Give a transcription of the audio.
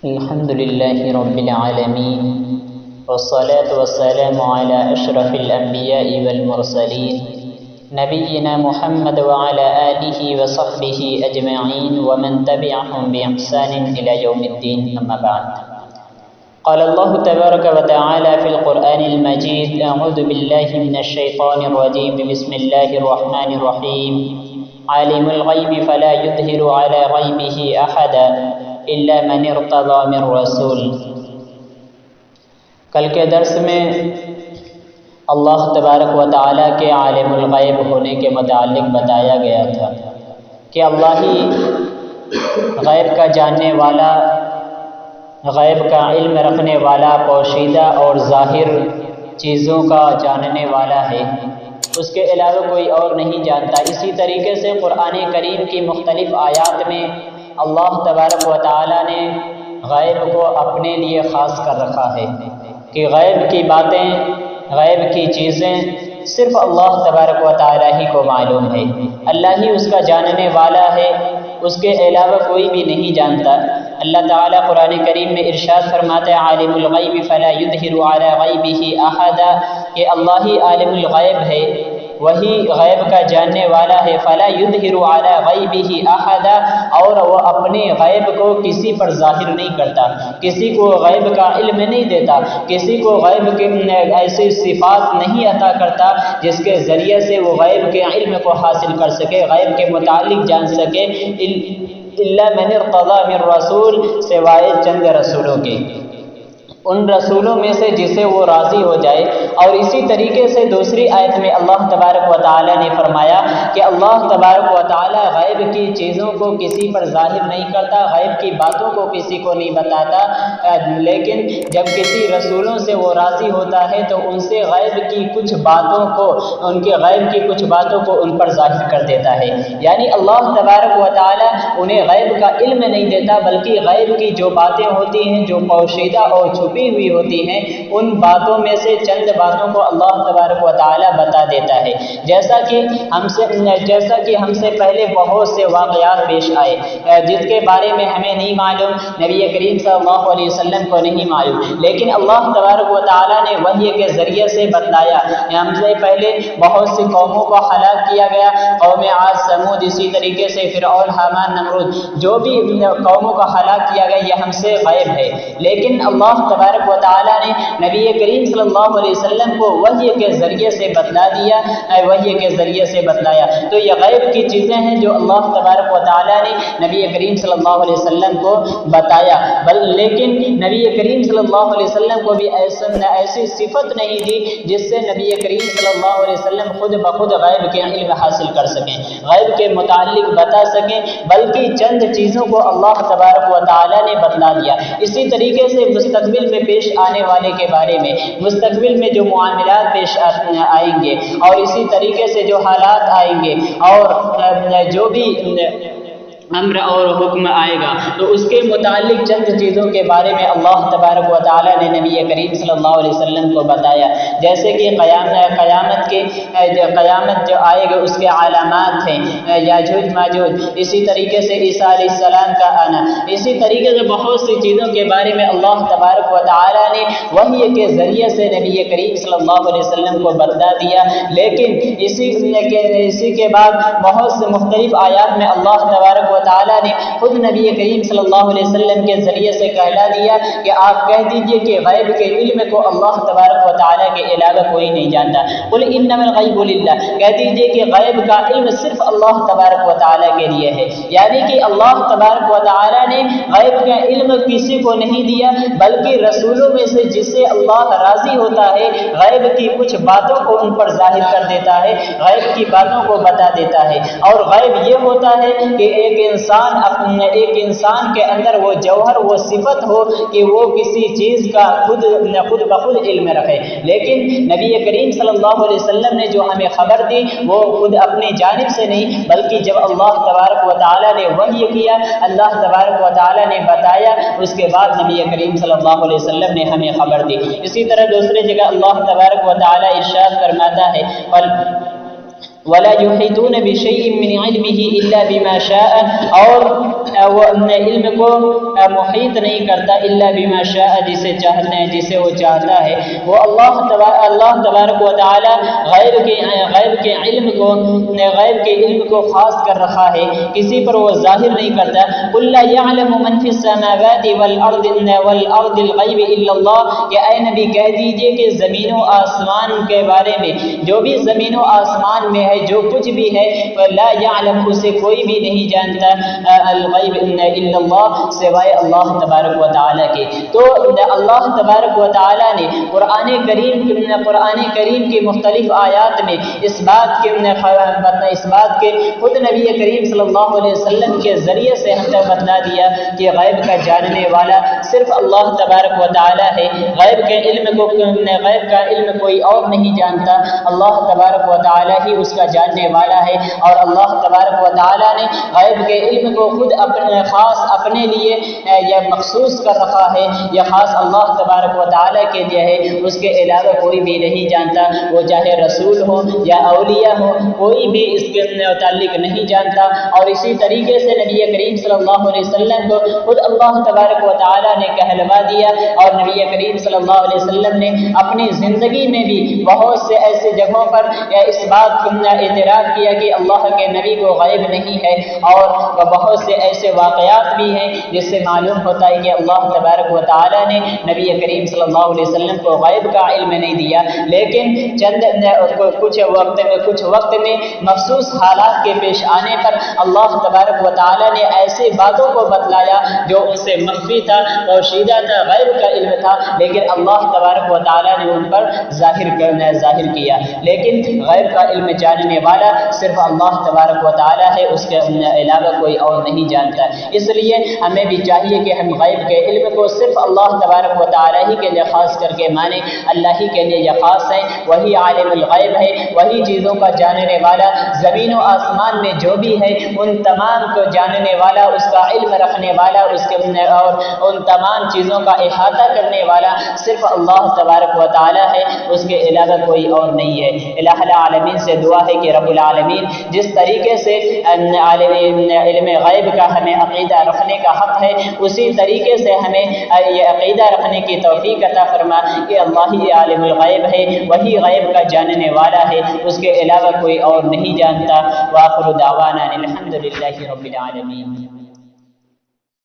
الحمد لله رب العالمين والصلاة والسلام على أشرف الأنبياء والمرسلين نبينا محمد وعلى آله وصحبه أجمعين ومن تبعهم بإحسان إلى يوم الدين أما بعد. قال الله تبارك وتعالى في القرآن المجيد: أعوذ بالله من الشيطان الرجيم، بسم الله الرحمن الرحيم. عالم الغيب فلا يظهر على غيبه أحدا إلا من ارتضى من رسول. کل کے درس میں اللہ تبارک و تعالیٰ کے عالم الغیب ہونے کے متعلق بتایا گیا تھا کہ اللہ ہی غیب کا جاننے والا، غیب کا علم رکھنے والا، پوشیدہ اور ظاہر چیزوں کا جاننے والا ہے، اس کے علاوہ کوئی اور نہیں جانتا. اسی طریقے سے قرآن کریم کی مختلف آیات میں اللہ تبارک و تعالیٰ نے غیب کو اپنے لیے خاص کر رکھا ہے کہ غیب کی باتیں، غیب کی چیزیں صرف اللہ تبارک و تعالیٰ ہی کو معلوم ہے، اللہ ہی اس کا جاننے والا ہے، اس کے علاوہ کوئی بھی نہیں جانتا. اللہ تعالیٰ قرآن کریم میں ارشاد فرماتا ہے: عالم الغیب فلا یظہر علی غیبہ احدا، کہ اللہ ہی عالم الغیب ہے، وہی غیب کا جاننے والا ہے. فلا یظہر علی غیبہ احدا، اور وہ اپنے غیب کو کسی پر ظاہر نہیں کرتا، کسی کو غیب کا علم نہیں دیتا، کسی کو غیب کے ایسی صفات نہیں عطا کرتا جس کے ذریعے سے وہ غیب کے علم کو حاصل کر سکے، غیب کے متعلق جان سکے. الا من ارتضى من رسول، سوائے چند رسولوں کے، ان رسولوں میں سے جسے وہ راضی ہو جائے. اور اسی طریقے سے دوسری آیت میں اللہ تبارک و تعالیٰ نے فرمایا کہ اللہ تبارک و تعالیٰ غیب کی چیزوں کو کسی پر ظاہر نہیں کرتا، غیب کی باتوں کو کسی کو نہیں بتاتا، لیکن جب کسی رسولوں سے وہ راضی ہوتا ہے تو ان سے غیب کی کچھ باتوں کو، ان کے غیب کی کچھ باتوں کو ان پر ظاہر کر دیتا ہے. یعنی اللہ تبارک و تعالیٰ انہیں غیب کا علم نہیں دیتا، بلکہ غیب کی جو باتیں ہوتی ہیں، جو پوشیدہ اور چھپی ہوئی ہوتی ہیں، ان باتوں میں سے چند باتوں کو اللہ تبارک و تعالیٰ بتا دیتا ہے. جیسا کہ ہم سے پہلے بہت سے واقعات پیش آئے جس کے بارے میں ہمیں نہیں معلوم، نبی کریم صلی اللہ علیہ وسلم کو نہیں معلوم، لیکن اللہ تبارک و تعالیٰ نے وحی کے ذریعے سے بتلایا. ہم سے پہلے بہت سی قوموں کو ہلاک کیا گیا، قوم عاد، سمود، اسی طریقے سے فرعون، حامان، نمرود، جو بھی قوموں کو ہلاک کیا گیا یہ ہم سے غائب ہے. لیکن اللہ تبارک و تعالیٰ نے نبی کریم صلی اللہ علیہ وسلم کو وحی کے ذریعے سے بتلا دیا، وحی کے ذریعے سے بتلایا. تو یہ غیب کی چیزیں ہیں جو اللہ تبارک و تعالیٰ نے نبی کریم صلی اللہ علیہ وسلم کو بتایا. لیکن نبی کریم صلی اللہ علیہ وسلم کو بھی ایسی صفت نہیں دی جس سے نبی کریم صلی اللہ علیہ وسلم خود بخود غیب کے علم حاصل کر سکیں، غیب کے متعلق بتا سکیں، بلکہ چند چیزوں کو اللہ تبارک و تعالیٰ نے بتلا دیا. اسی طریقے سے مستقبل میں پیش آنے والے کے بارے میں، مستقبل میں جو معاملات پیش آئیں گے اور اسی طریقے سے جو حالات آئیں گے اور جو بھی امر اور حکم آئے گا، تو اس کے متعلق چند چیزوں کے بارے میں اللہ تبارک و تعالیٰ نے نبی کریم صلی اللہ علیہ وسلم کو بتایا. جیسے کہ قیامت جو آئے گا اس کے علامات ہیں، یاجوج ماجوج، اسی طریقے سے عیسیٰ علیہ السلام کا آنا، اسی طریقے سے بہت سی چیزوں کے بارے میں اللہ تبارک و تعالیٰ نے وحی کے ذریعے سے نبی کریم صلی اللہ علیہ وسلم کو بتلا دیا. لیکن اسی کے بعد بہت سے مختلف آیات میں اللہ تبارک و تعالیٰ نے خود نبی کریم صلی اللہ علیہ وسلم کے ذریعے سے کہلا دیا کہ آپ کہہ دیجئے کہ غیب کے علم کو اللہ تبارک و تعالیٰ کے علاوہ کوئی نہیں جانتا. قل انما الغیب للہ، کہہ دیجئے کہ غیب کا علم صرف اللہ تبارک و تعالیٰ کے لیے ہے. یعنی کہ اللہ تبارک و تعالیٰ نے غیب کا علم کسی کو نہیں دیا، بلکہ رسولوں میں سے جسے اللہ راضی ہوتا ہے غیب کی کچھ باتوں کو ان پر ظاہر کر دیتا ہے، غیب کی باتوں کو بتا دیتا ہے. اور غیب یہ ہوتا ہے کہ ایک انسان کے اندر وہ جوہر، وہ صفت ہو کہ وہ کسی چیز کا خود بخود علم رکھے. لیکن نبی کریم صلی اللہ علیہ وسلم نے جو ہمیں خبر دی وہ خود اپنی جانب سے نہیں، بلکہ جب اللہ تبارک و تعالیٰ نے وحی کیا، اللہ تبارک و تعالیٰ نے بتایا، اس کے بعد نبی کریم صلی اللہ علیہ وسلم نے ہمیں خبر دی. اسی طرح دوسری جگہ اللہ تبارک و تعالیٰ ارشاد فرماتا ہے: ولا یحیطون بشیء من علمہ الا بما شاء، اور وہ اپنے علم کو محیط نہیں کرتا الا بما شاء، جسے چاہتا ہے، جسے وہ چاہتا ہے۔ وہ اللہ تبارک و تعالی غیب کے علم کو خاص کر رکھا ہے، کسی پر وہ ظاہر نہیں کرتا۔ قل لا يعلم من في السماوات والارض الغیب الا اللہ، کہ اے نبی کہہ دیجئے کہ زمین و آسمان کے بارے میں، جو بھی زمین و آسمان میں ہے، جو کچھ بھی ہے، لا يعلم، اسے کوئی بھی نہیں جانتا، الغیب الا اللہ، سوائے اللہ تبارک و تعالی کے۔ تو اللہ تبارک و تعالی نے قرآن کریم کی مختلف آیات میں اس بات کے خود نبی کریم صلی اللہ علیہ وسلم کے ذریعے سے ہم نے بتلا دیا کہ غیب کا جاننے والا صرف اللہ تبارک و تعالی ہے۔ غیب کا علم کوئی اور نہیں جانتا، اللہ تبارک و تعالی ہی اس کا جاننے والا ہے۔ اور اللہ تبارک و تعالی نے غیب کے علم کو خود خاص اپنے لیے یا مخصوص کر رکھا ہے، یا خاص اللہ تبارک و تعالی کے لیے ہے، اس کے علاوہ کوئی بھی نہیں جانتا، وہ چاہے رسول ہو یا اولیاء ہو، کوئی بھی اس کے متعلق نہیں جانتا۔ اور اسی طریقے سے نبی کریم صلی اللہ علیہ وسلم کو خود اللہ تبارک و تعالی نے کہلوا دیا، اور نبی کریم صلی اللہ علیہ وسلم نے اپنی زندگی میں بھی بہت سے ایسے جگہوں پر اس بات کا اعتراف کیا کہ اللہ کے نبی کو غیب نہیں ہے، اور بہت سے ایسے واقعات بھی ہیں جس سے معلوم ہوتا ہے کہ اللہ تبارک و تعالی نے نبی کریم صلی اللہ علیہ وسلم کو غیب کا علم نہیں دیا، لیکن کچھ وقت میں مخصوص حالات کے پیش آنے پر اللہ تبارک و تعالی نے ایسے باتوں کو بتلایا جو ان سے مخفی تھا، پوشیدہ تھا، غیب کا علم تھا، لیکن اللہ تبارک و تعالی نے ان پر ظاہر کیا۔ لیکن غیب کا علم جاننے والا صرف اللہ تبارک و تعالی ہے، اس کے علاوہ کوئی اور نہیں جانتا۔ اس لیے ہمیں بھی چاہیے کہ ہم غیب کے علم کو صرف اللہ تبارک و تعالی ہی کے لیے خاص کر کے مانیں، اللہ ہی کے لیے یہ خاص ہے، وہی عالم الغیب ہے، وہی چیزوں کا جاننے والا، زمین و آسمان میں جو بھی ہے ان تمام کو جاننے والا، اس کا علم رکھنے والا، اور ان تمام چیزوں کا احاطہ کرنے والا صرف اللہ تبارک و تعالی ہے، اس کے علاوہ کوئی اور نہیں ہے۔ الہ العالمین سے دعا ہے کہ رب العالمین جس طریقے سے علم غیب کا ہمیں عقیدہ رکھنے کا حق ہے، اسی طریقے سے ہمیں یہ عقیدہ رکھنے کی توفیق عطا فرما کہ اللہ ہی عالم الغیب ہے، وہی غیب کا جاننے والا ہے، اس کے علاوہ کوئی اور نہیں جانتا۔ وآخر دعوانا الحمد للہ رب العالمین۔